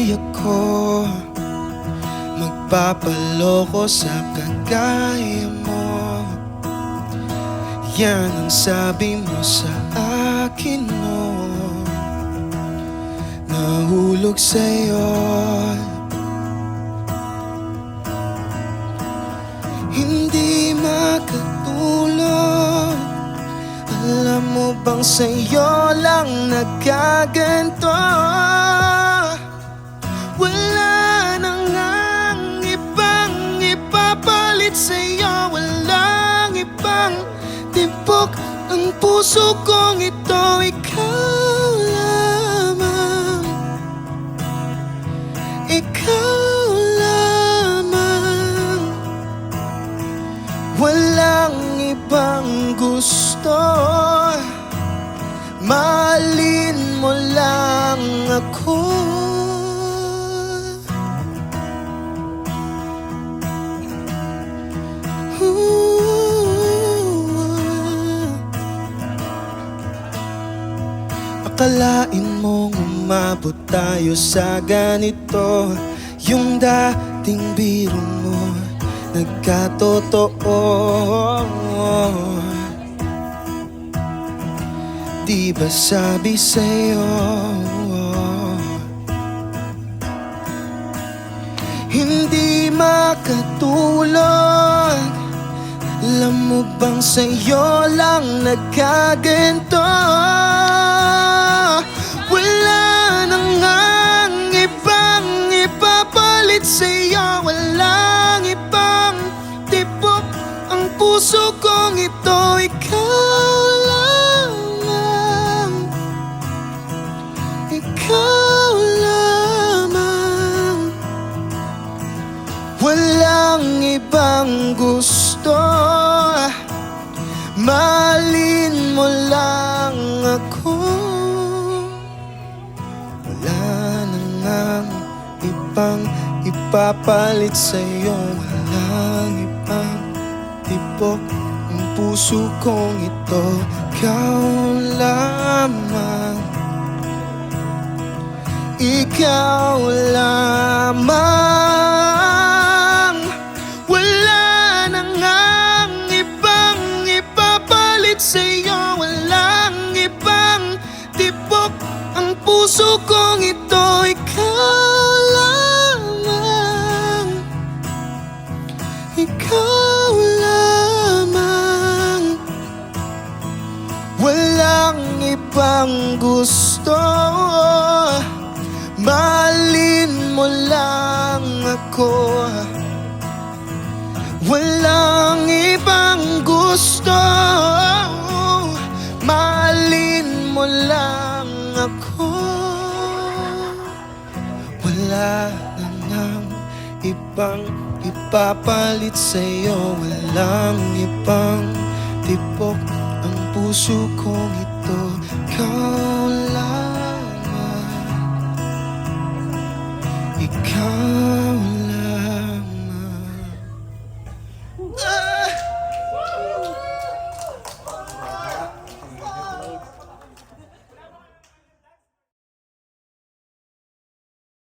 Hindi ako magpapaloko sa kagaya mo. Yan ang sabi mo sa akin noon. Nahulog sa'yo. Hindi makatulog. Alam mo bang sa'yo lang nagkaganto? Wala nang ang ibang ipapalit sa'yo. Walang ibang tibok ang puso kong ito. Ikaw lamang. Ikaw lamang. Walang ibang gusto. Mahalin mo lang ako. Akalain mong umabot tayo sa ganito. Yung dating biro mo nagkatotoo. Di ba sabi sa'yo, hindi makatulog? Alam mo bang sa'yo lang nagkaganto? Wala nang ang ibang ipapalit sa'yo. Walang ibang tibok ang puso kong ito. Ikaw lamang. Ikaw lamang. Walang ibang gusto. Mahalin mo lang ako. Wala nang ang ibang ipapalit sa'yo. Walang ibang tibok ang puso kong ito. Ikaw lamang. Ikaw lamang. Wala nang ang ibang ipapalit sa'yo. Walang ibang tibok ang puso kong ito. Ikaw lamang. Ikaw lamang. Walang ibang gusto. Mahalin mo lang ako. Walang ibang gusto. Mahalin mo lang ako. Wala nang ibang ipapalit sa'yo. Walang ibang tibok ang puso kong ito. Ikaw lamang. Ikaw